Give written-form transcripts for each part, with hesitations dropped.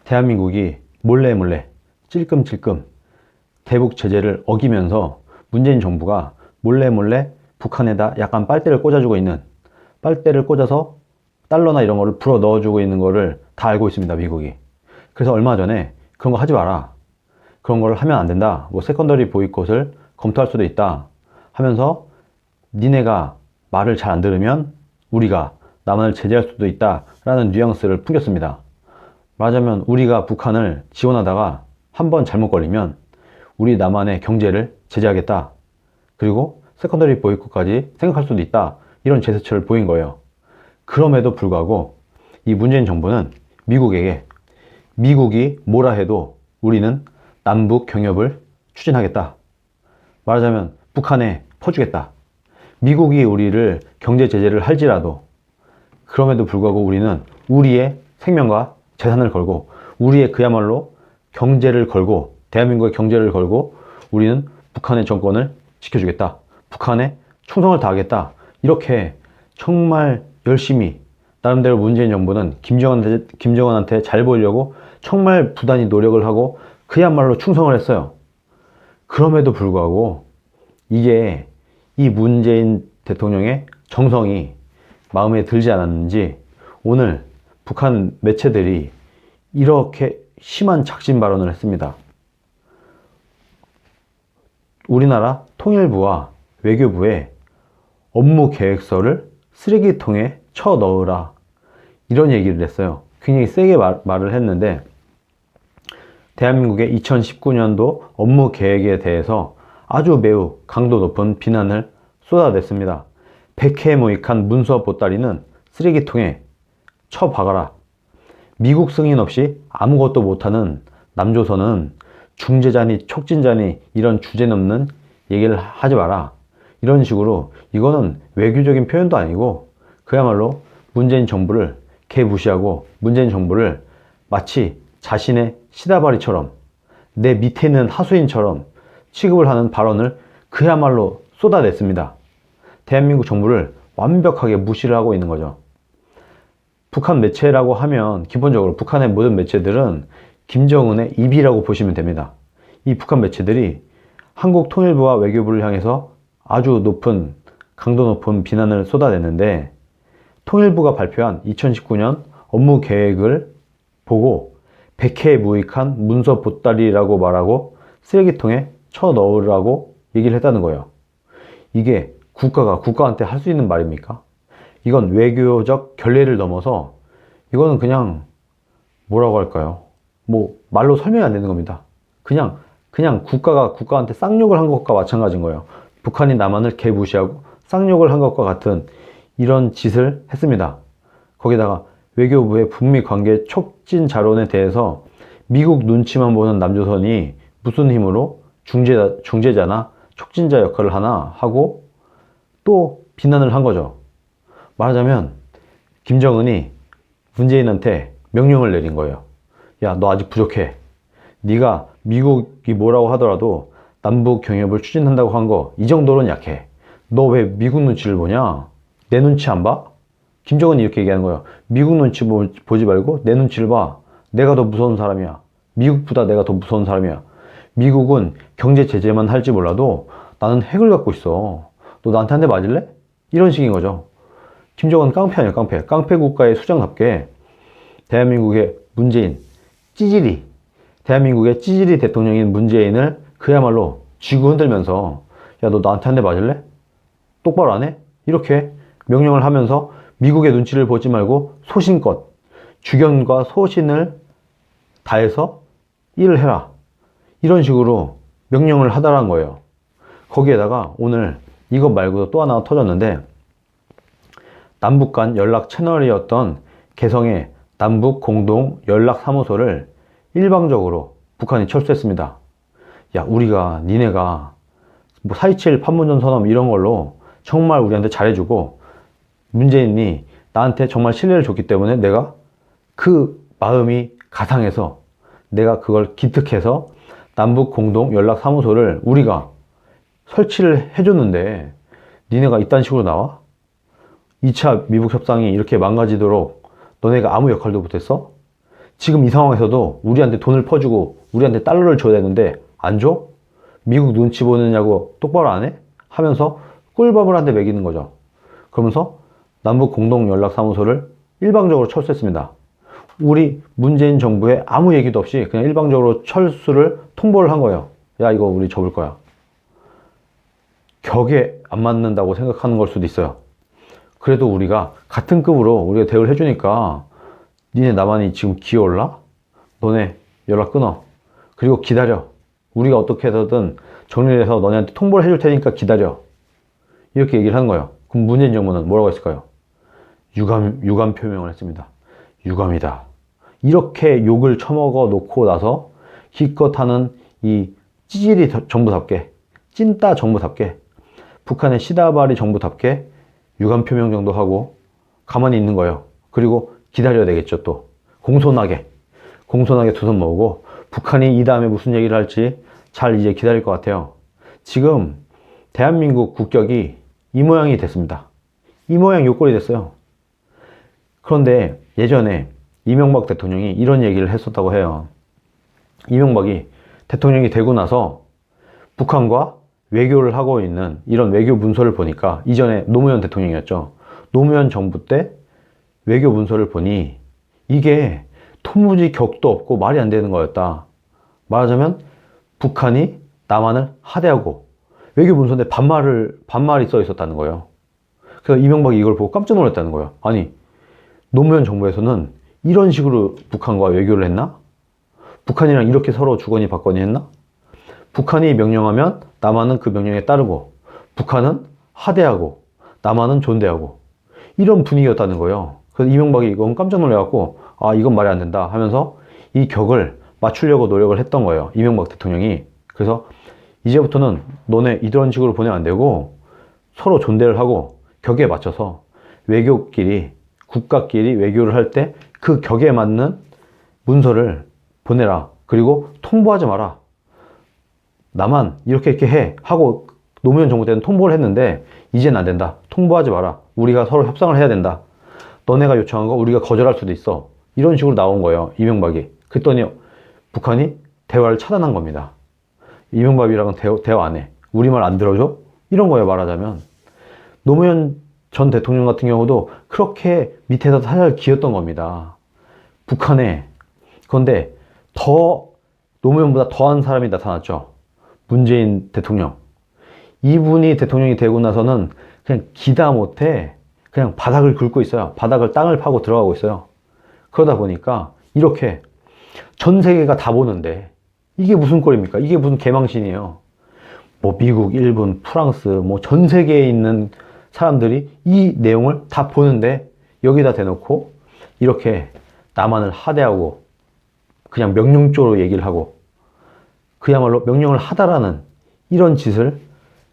대한민국이 몰래 찔끔찔끔 대북 제재를 어기면서 문재인 정부가 몰래 북한에다 약간 빨대를 꽂아주고 있는, 빨대를 꽂아서 달러나 이런 거를 불어 넣어주고 있는 거를 다 알고 있습니다, 미국이. 그래서 얼마 전에 그런 거 하지 마라, 그런 걸 하면 안 된다, 뭐 세컨더리 보이콧을 검토할 수도 있다 하면서 니네가 말을 잘 안 들으면 우리가 남한을 제재할 수도 있다 라는 뉘앙스를 풍겼습니다. 말하자면 우리가 북한을 지원하다가 한번 잘못 걸리면 우리 남한의 경제를 제재하겠다, 그리고 세컨더리 보이콧까지 생각할 수도 있다, 이런 제스처를 보인 거예요. 그럼에도 불구하고 이 문재인 정부는 미국에게 미국이 뭐라 해도 우리는 남북 경협을 추진하겠다, 말하자면 북한에 퍼주겠다, 미국이 우리를 경제 제재를 할지라도 그럼에도 불구하고 우리는 우리의 생명과 재산을 걸고 우리의 그야말로 경제를 걸고, 대한민국의 경제를 걸고 우리는 북한의 정권을 지켜주겠다, 북한에 충성을 다하겠다, 이렇게 정말 열심히 나름대로 문재인 정부는 김정은한테 잘 보이려고 정말 부단히 노력을 하고 그야말로 충성을 했어요. 그럼에도 불구하고 이게 이 문재인 대통령의 정성이 마음에 들지 않았는지 오늘 북한 매체들이 이렇게 심한 작심 발언을 했습니다. 우리나라 통일부와 외교부에 업무 계획서를 쓰레기통에 쳐 넣으라, 이런 얘기를 했어요. 굉장히 세게 말을 했는데, 대한민국의 2019년도 업무 계획에 대해서 아주 매우 강도 높은 비난을 쏟아냈습니다. 백해무익한 문서 보따리는 쓰레기통에 쳐박아라. 미국 승인 없이 아무것도 못하는 남조선은 중재자니 촉진자니 이런 주제넘는 얘기를 하지 마라. 이런 식으로, 이거는 외교적인 표현도 아니고 그야말로 문재인 정부를 개무시하고 문재인 정부를 마치 자신의 시다바리처럼, 내 밑에 있는 하수인처럼 취급을 하는 발언을 그야말로 쏟아냈습니다. 대한민국 정부를 완벽하게 무시를 하고 있는 거죠. 북한 매체라고 하면 기본적으로 북한의 모든 매체들은 김정은의 입이라고 보시면 됩니다. 이 북한 매체들이 한국 통일부와 외교부를 향해서 아주 높은, 강도 높은 비난을 쏟아냈는데, 통일부가 발표한 2019년 업무 계획을 보고 백해무익한 문서 보따리라고 말하고 쓰레기통에 쳐 넣으라고 얘기를 했다는 거예요. 이게 국가가 국가한테 할 수 있는 말입니까? 이건 외교적 결례를 넘어서 이거는 그냥 뭐라고 할까요? 뭐 말로 설명이 안 되는 겁니다. 그냥 국가가 국가한테 쌍욕을 한 것과 마찬가지인 거예요. 북한이 남한을 개무시하고 쌍욕을 한 것과 같은 이런 짓을 했습니다. 거기다가 외교부의 북미 관계 촉진 자론에 대해서 미국 눈치만 보는 남조선이 무슨 힘으로 중재자나 촉진자 역할을 하나 하고 또 비난을 한 거죠. 말하자면 김정은이 문재인한테 명령을 내린 거예요. 야, 너 아직 부족해. 네가 미국이 뭐라고 하더라도 남북 경협을 추진한다고 한 거 이 정도로는 약해. 너 왜 미국 눈치를 보냐? 내 눈치 안 봐? 김정은이 이렇게 얘기하는 거예요. 미국 눈치 보지 말고 내 눈치를 봐. 내가 더 무서운 사람이야. 미국보다 내가 더 무서운 사람이야. 미국은 경제 제재만 할지 몰라도 나는 핵을 갖고 있어. 너 나한테 한 대 맞을래? 이런 식인 거죠. 김정은 깡패 아니야, 깡패. 깡패 국가의 수장답게 대한민국의 문재인, 대한민국의 찌질이 대통령인 문재인을 그야말로 쥐고 흔들면서 야, 너 나한테 한 대 맞을래? 똑바로 안 해? 이렇게 명령을 하면서 미국의 눈치를 보지 말고 소신껏 주견과 소신을 다해서 일을 해라. 이런 식으로 명령을 하다란 거예요. 거기에다가 오늘 이것 말고도 또 하나 터졌는데, 남북 간 연락 채널이었던 개성의 남북 공동 연락사무소를 일방적으로 북한이 철수했습니다. 야, 우리가, 니네가 뭐 4.27 판문점 선언 이런 걸로 정말 우리한테 잘해주고 문재인이 나한테 정말 신뢰를 줬기 때문에 내가 그 마음이 가상해서 내가 그걸 기특해서 남북 공동 연락사무소를 우리가 설치를 해줬는데 니네가 이딴 식으로 나와? 2차 미북 협상이 이렇게 망가지도록 너네가 아무 역할도 못했어? 지금 이 상황에서도 우리한테 돈을 퍼주고 우리한테 달러를 줘야 되는데 안 줘? 미국 눈치 보느냐고 똑바로 안 해? 하면서 꿀밤을 한 대 먹이는 거죠. 그러면서 남북 공동연락사무소를 일방적으로 철수했습니다. 우리 문재인 정부에 아무 얘기도 없이 그냥 일방적으로 철수를 통보를 한 거예요. 야, 이거 우리 접을 거야. 격에 안 맞는다고 생각하는 걸 수도 있어요. 그래도 우리가 같은 급으로 우리가 대우를 해주니까 니네 나만이 지금 기어올라? 너네 연락 끊어. 그리고 기다려. 우리가 어떻게 해서든 정리를 해서 너네한테 통보를 해줄 테니까 기다려. 이렇게 얘기를 하는 거예요. 그럼 문재인 정부는 뭐라고 했을까요? 유감 표명을 했습니다. 유감이다. 이렇게 욕을 처먹어 놓고 나서 기껏 하는 이 찌질이 정부답게, 찐따 정부답게, 북한의 시다바리 정부답게 유감 표명 정도 하고 가만히 있는 거예요. 그리고 기다려야 되겠죠. 또 공손하게 두 손 모으고 북한이 이 다음에 무슨 얘기를 할지 잘 이제 기다릴 것 같아요. 지금 대한민국 국격이 이 모양이 됐습니다. 이 모양 요꼴이 됐어요. 그런데 예전에 이명박 대통령이 이런 얘기를 했었다고 해요. 이명박이 대통령이 되고 나서 북한과 외교를 하고 있는 이런 외교 문서를 보니까, 이전에 노무현 대통령이었죠. 노무현 정부 때 외교 문서를 보니 이게 도무지 격도 없고 말이 안 되는 거였다. 말하자면 북한이 남한을 하대하고 외교 문서인데 반말이 써 있었다는 거예요. 그래서 이명박이 이걸 보고 깜짝 놀랐다는 거예요. 아니, 노무현 정부에서는 이런 식으로 북한과 외교를 했나? 북한이랑 이렇게 서로 주거니 받거니 했나? 북한이 명령하면 남한은 그 명령에 따르고, 북한은 하대하고 남한은 존대하고, 이런 분위기였다는 거예요. 그래서 이명박이 이건 깜짝 놀래갖고, 아, 이건 말이 안 된다 하면서 이 격을 맞추려고 노력을 했던 거예요. 이명박 대통령이. 그래서 이제부터는 너네 이런 식으로 보내면 안 되고 서로 존대를 하고 격에 맞춰서 외교끼리, 국가끼리 외교를 할 때 그 격에 맞는 문서를 보내라. 그리고 통보하지 마라. 나만 이렇게 해 하고 노무현 정부 때는 통보를 했는데 이제는 안 된다. 통보하지 마라. 우리가 서로 협상을 해야 된다. 너네가 요청한 거 우리가 거절할 수도 있어. 이런 식으로 나온 거예요. 이명박이. 그랬더니 북한이 대화를 차단한 겁니다. 이명박이랑은 대화 안 해. 우리말 안 들어줘? 이런 거예요, 말하자면. 노무현 전 대통령 같은 경우도 그렇게 밑에서 살살 기었던 겁니다. 북한에. 그런데 노무현보다 더한 사람이 나타났죠. 문재인 대통령. 이분이 대통령이 되고 나서는 그냥 기다 못해 그냥 바닥을 긁고 있어요. 땅을 파고 들어가고 있어요. 그러다 보니까 이렇게 전 세계가 다 보는데 이게 무슨 꼴입니까? 이게 무슨 개망신이에요. 뭐 미국, 일본, 프랑스, 뭐 전 세계에 있는 사람들이 이 내용을 다 보는데 여기다 대놓고 이렇게 남한을 하대하고 그냥 명령조로 얘기를 하고 그야말로 명령을 하다라는 이런 짓을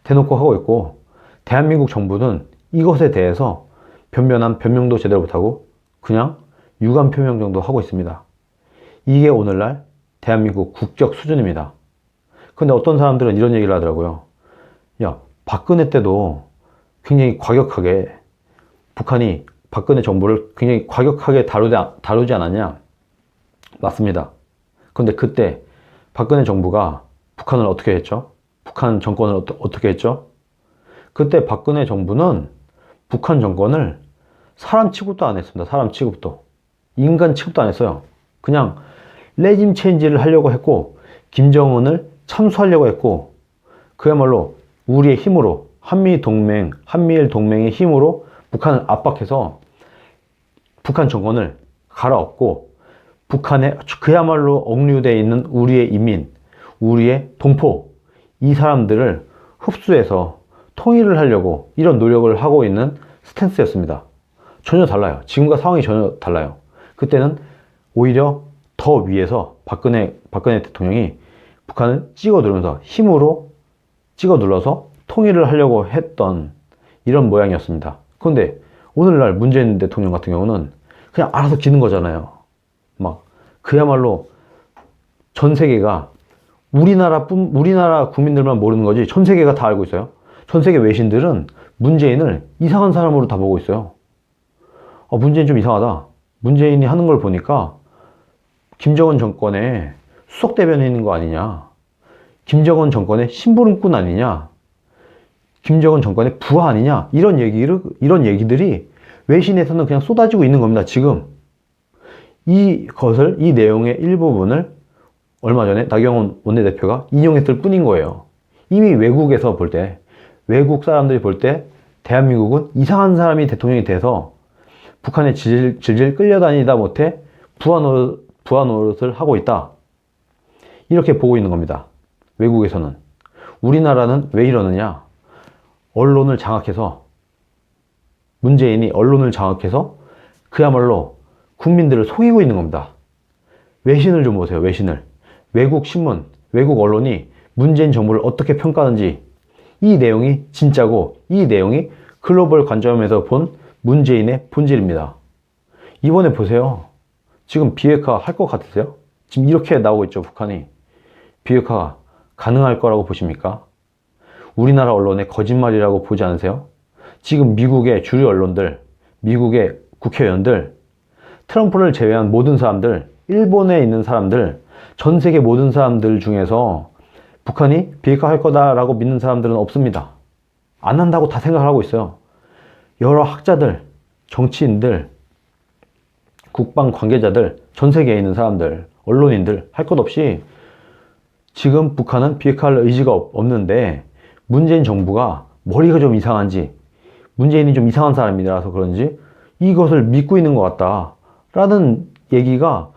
대놓고 하고 있고, 대한민국 정부는 이것에 대해서 변명도 제대로 못하고 그냥 유감 표명 정도 하고 있습니다. 이게 오늘날 대한민국 국격 수준입니다. 근데 어떤 사람들은 이런 얘기를 하더라고요. 야, 박근혜 때도 굉장히 과격하게 북한이 박근혜 정부를 굉장히 과격하게 다루지 않았냐? 맞습니다. 그런데 그때 박근혜 정부가 북한을 어떻게 했죠? 북한 정권을 어떻게 했죠? 그때 박근혜 정부는 북한 정권을 사람 취급도 안 했습니다. 사람 취급도. 인간 취급도 안 했어요. 그냥 레짐 체인지를 하려고 했고, 김정은을 참수하려고 했고, 그야말로 우리의 힘으로, 한미일 동맹의 힘으로 북한을 압박해서 북한 정권을 갈아엎고, 북한에 그야말로 억류되어 있는 우리의 인민, 우리의 동포, 이 사람들을 흡수해서 통일을 하려고 이런 노력을 하고 있는 스탠스였습니다. 전혀 달라요. 지금과 상황이 전혀 달라요. 그때는 오히려 더 위에서 박근혜 대통령이 북한을 찍어 누르면서 힘으로 찍어 눌러서 통일을 하려고 했던 이런 모양이었습니다. 그런데 오늘날 문재인 대통령 같은 경우는 그냥 알아서 기는 거잖아요. 막 그야말로 전 세계가 우리나라 국민들만 모르는 거지 전 세계가 다 알고 있어요. 전 세계 외신들은 문재인을 이상한 사람으로 다 보고 있어요. 문재인 좀 이상하다. 문재인이 하는 걸 보니까 김정은 정권의 수석대변인인 거 아니냐. 김정은 정권의 심부름꾼 아니냐. 김정은 정권의 부하 아니냐. 이런 얘기들이 외신에서는 그냥 쏟아지고 있는 겁니다. 지금. 이 내용의 일부분을 얼마 전에 나경원 원내대표가 인용했을 뿐인 거예요. 이미 외국에서 볼 때, 외국 사람들이 볼 때 대한민국은 이상한 사람이 대통령이 돼서 북한에 질질 끌려다니다 못해 부하 노릇을 하고 있다. 이렇게 보고 있는 겁니다. 외국에서는. 우리나라는 왜 이러느냐? 언론을 장악해서, 문재인이 언론을 장악해서 그야말로 국민들을 속이고 있는 겁니다. 외신을 좀 보세요. 외신을. 외국 신문, 외국 언론이 문재인 정부를 어떻게 평가하는지, 이 내용이 진짜고 이 내용이 글로벌 관점에서 본 문재인의 본질입니다. 이번에 보세요. 지금 비핵화 할 것 같으세요? 지금 이렇게 나오고 있죠. 북한이. 비핵화가 가능할 거라고 보십니까? 우리나라 언론의 거짓말이라고 보지 않으세요? 지금 미국의 주류 언론들, 미국의 국회의원들, 트럼프를 제외한 모든 사람들, 일본에 있는 사람들, 전 세계 모든 사람들 중에서 북한이 비핵화 할 거다라고 믿는 사람들은 없습니다. 안 한다고 다 생각을 하고 있어요. 여러 학자들, 정치인들, 국방 관계자들, 전 세계에 있는 사람들, 언론인들 할 것 없이 지금 북한은 비핵화할 의지가 없는데 문재인 정부가 머리가 좀 이상한지, 문재인이 좀 이상한 사람이라서 그런지 이것을 믿고 있는 것 같다라는 얘기가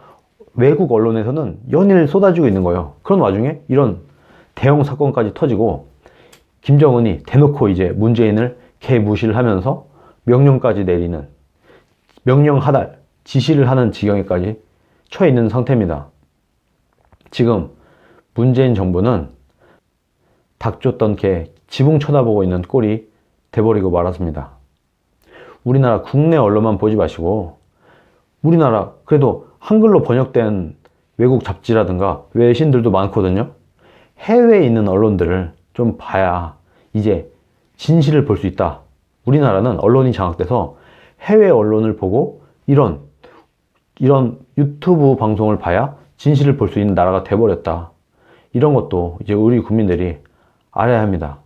외국 언론에서는 연일 쏟아지고 있는 거예요. 그런 와중에 이런 대형 사건까지 터지고 김정은이 대놓고 이제 문재인을 개무시를 하면서 명령까지 내리는, 명령하달, 지시를 하는 지경에까지 처해 있는 상태입니다. 지금 문재인 정부는 닥쳤던 개 지붕 쳐다보고 있는 꼴이 돼버리고 말았습니다. 우리나라 국내 언론만 보지 마시고 우리나라 그래도 한글로 번역된 외국 잡지라든가 외신들도 많거든요. 해외에 있는 언론들을 좀 봐야 이제 진실을 볼 수 있다. 우리나라는 언론이 장악돼서 해외 언론을 보고 이런 유튜브 방송을 봐야 진실을 볼 수 있는 나라가 돼버렸다. 이런 것도 이제 우리 국민들이 알아야 합니다.